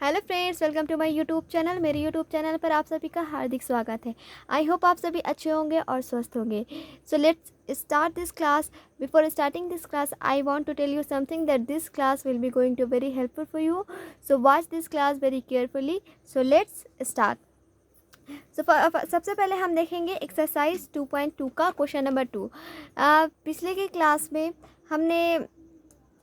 Hello friends, welcome to my YouTube channel. मेरे YouTube channel पर आप सभी का हार्दिक स्वागत है। आई होप आप सभी अच्छे होंगे और स्वस्थ होंगे। So let's start this class. Before starting this class I want to tell you something that this class will be going to very helpful for you. So watch this class very carefully. So let's start. सबसे पहले हम देखेंगे exercise 2.2 का question number 2। पिछले के class में हमने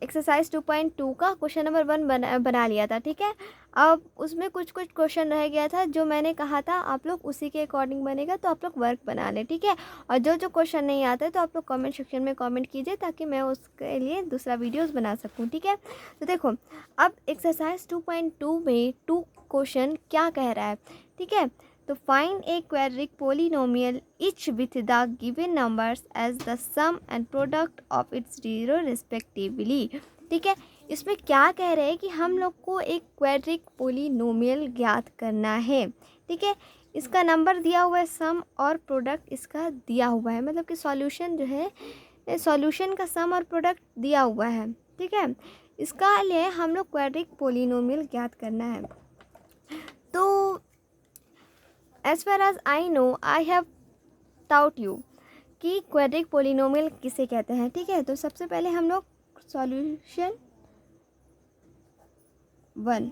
exercise 2.2 का क्वेश्चन नंबर 1 बना लिया था, ठीक है। अब उसमें कुछ क्वेश्चन रह गया था जो मैंने कहा था आप लोग उसी के अकॉर्डिंग बनेगा, तो आप लोग वर्क बना लें, ठीक है। और जो क्वेश्चन नहीं आता है तो आप लोग कमेंट सेक्शन में कमेंट कीजिए ताकि मैं उसके लिए दूसरा वीडियोस बना सकूं, ठीक है। तो देखो, अब एक्सरसाइज 2.2 में 2 क्वेश्चन क्या कह रहा है, ठीक है। तो find a quadratic polynomial each with the given numbers as the sum and product of its zero respectively, ठीक है। इसमें क्या कह रहे हैं कि हम लोग को एक क्वाड्रिक पोलिनोमियल ज्ञात करना है, ठीक है। इसका नंबर दिया हुआ है, सम और प्रोडक्ट इसका दिया हुआ है, मतलब कि सॉल्यूशन जो है, सॉल्यूशन का सम और प्रोडक्ट दिया हुआ है, ठीक है। इसका लिए हम लोग क्वाड्रिक पोलिनोमियल ज्ञात करना है। तो as far as I know I have taught you कि क्वाड्रिक पोलिनोमियल किसे कहते हैं, ठीक है। तो सबसे पहले हम लोग solution 1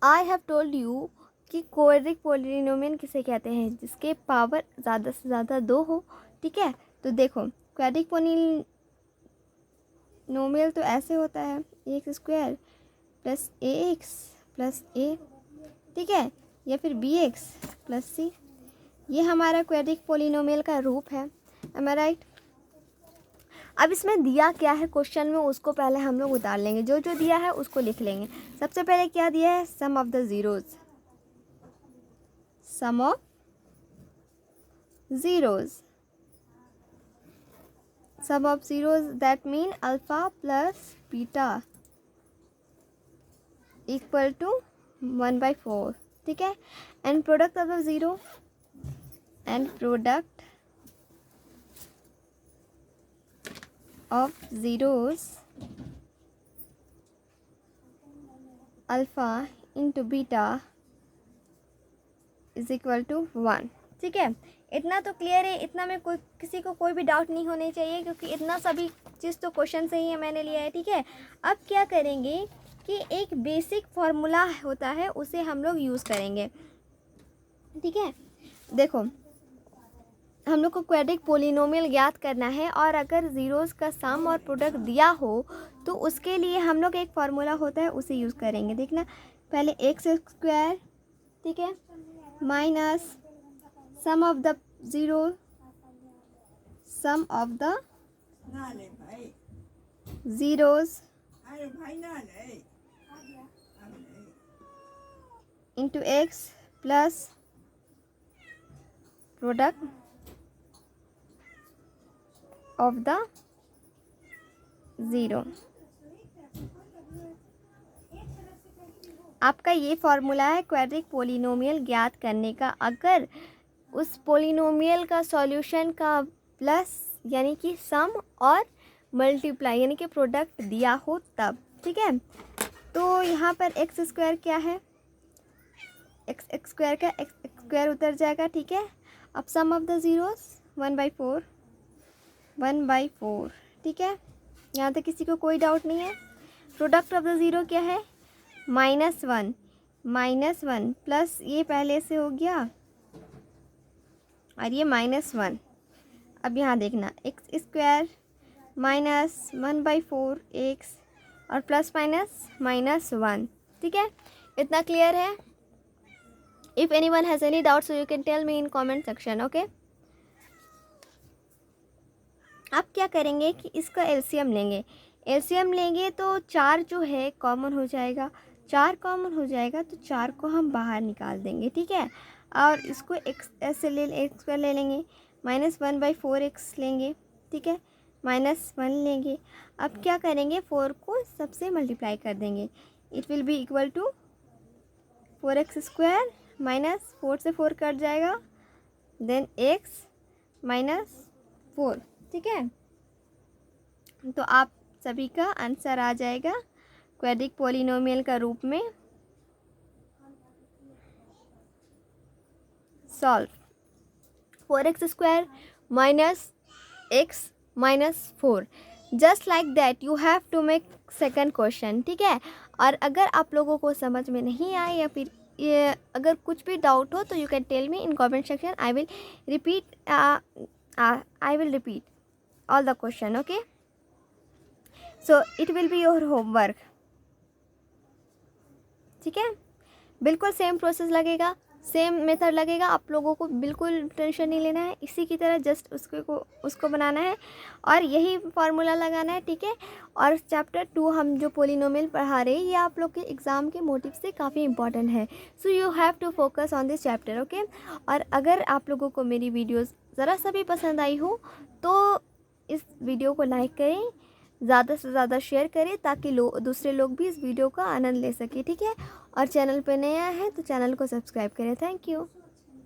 I have told you कि क्वाड्रिक पोलिनोमियल किसे कहते हैं, जिसके पावर ज़्यादा से ज़्यादा 2 हो, ठीक है। तो देखो, क्वाड्रिक पोलिनोमियल तो ऐसे होता है एक्स स्क्वायर प्लस ए एक्स प्लस ए, ठीक है, या फिर बी एक्स प्लस सी। ये हमारा क्वाड्रिक पोलिनोमियल का रूप है, एम आई राइट। अब इसमें दिया क्या है क्वेश्चन में, उसको पहले हम लोग उतार लेंगे। जो दिया है उसको लिख लेंगे। सबसे पहले क्या दिया है, sum of the zeros, sum of zeros, sum of zeros that mean alpha plus beta equal to 1/4, ठीक है। And product of the zero, and product of zeros alpha into beta is equal to 1, ठीक है। इतना तो clear है, इतना में किसी को कोई भी डाउट नहीं होने चाहिए, क्योंकि इतना सभी चीज़ तो क्वेश्चन से ही मैंने लिया है, ठीक है। अब क्या करेंगे कि एक बेसिक फार्मूला होता है उसे हम लोग यूज़ करेंगे, ठीक है। देखो, हम लोग को क्वाड्रिक पोलिनोमियल ज्ञात करना है, और अगर ज़ीरोज़ का सम और प्रोडक्ट दिया हो तो उसके लिए हम लोग एक फार्मूला होता है उसे यूज़ करेंगे। देखना, पहले एक्स स्क्वायर, ठीक है, minus sum of the zero, sum of the zeros into x plus product of the zero. आपका ये फॉर्मूला है क्वाड्रिक पोलिनोमियल ज्ञात करने का, अगर उस पोलिनोमियल का सॉल्यूशन का प्लस यानी कि सम और मल्टीप्लाई यानी कि प्रोडक्ट दिया हो तब, ठीक है। तो यहाँ पर एक्स स्क्वायर क्या है, एक्स स्क्वायर का एक्स स्क्वायर उतर जाएगा, ठीक है। अब सम ऑफ द ज़ीरोज़ 1/4, ठीक है। यहाँ तक किसी को कोई डाउट नहीं है। प्रोडक्ट ऑफ द ज़ीरो क्या है, -1 प्लस ये पहले से हो गया और ये -1। अब यहाँ देखना, एक्स स्क्वायर माइनस 1/4 एक्स और प्लस माइनस -1, ठीक है। इतना क्लियर है। If anyone has any doubt so you can tell me in comment section, okay. अब क्या करेंगे कि इसका एलसीएम लेंगे। एलसीएम लेंगे तो 4 जो है कॉमन हो जाएगा, 4 कॉमन हो जाएगा तो 4 को हम बाहर निकाल देंगे, ठीक है। और इसको एक्स ऐसे एक्स स्क्वायर ले लेंगे, -1/4 एक्स लेंगे, ठीक है, -1 लेंगे। अब क्या करेंगे, 4 को सबसे मल्टीप्लाई कर देंगे, it will be equal to 4x square minus 4 से 4 कट जाएगा, देन x -4, ठीक है। तो आप सभी का आंसर आ जाएगा क्वाड्रिक पॉलिनोमियल का रूप में solve. 4x² minus x minus 4, just like that you have to make second question, ठीक है। और अगर आप लोगों को समझ में नहीं आए या फिर ये अगर कुछ भी डाउट हो तो you can tell me in comment section. I will repeat all the question, okay. So it will be your homework, ठीक है। बिल्कुल सेम प्रोसेस लगेगा, सेम मेथड लगेगा, आप लोगों को बिल्कुल टेंशन नहीं लेना है। इसी की तरह जस्ट उसको बनाना है और यही फार्मूला लगाना है, ठीक है। और चैप्टर 2 हम जो पोलिनोमियल पढ़ा रहे हैं ये आप लोग के एग्ज़ाम के मोटिव से काफ़ी इंपॉर्टेंट है। So you have to focus on this chapter, okay. और अगर आप लोगों को मेरी वीडियोज़ ज़रा सा भी पसंद आई हो तो इस वीडियो को लाइक करें, ज़्यादा से ज़्यादा शेयर करें ताकि दूसरे लोग भी इस वीडियो का आनंद ले सकें, ठीक है। और चैनल पे नया है तो चैनल को सब्सक्राइब करें। Thank you.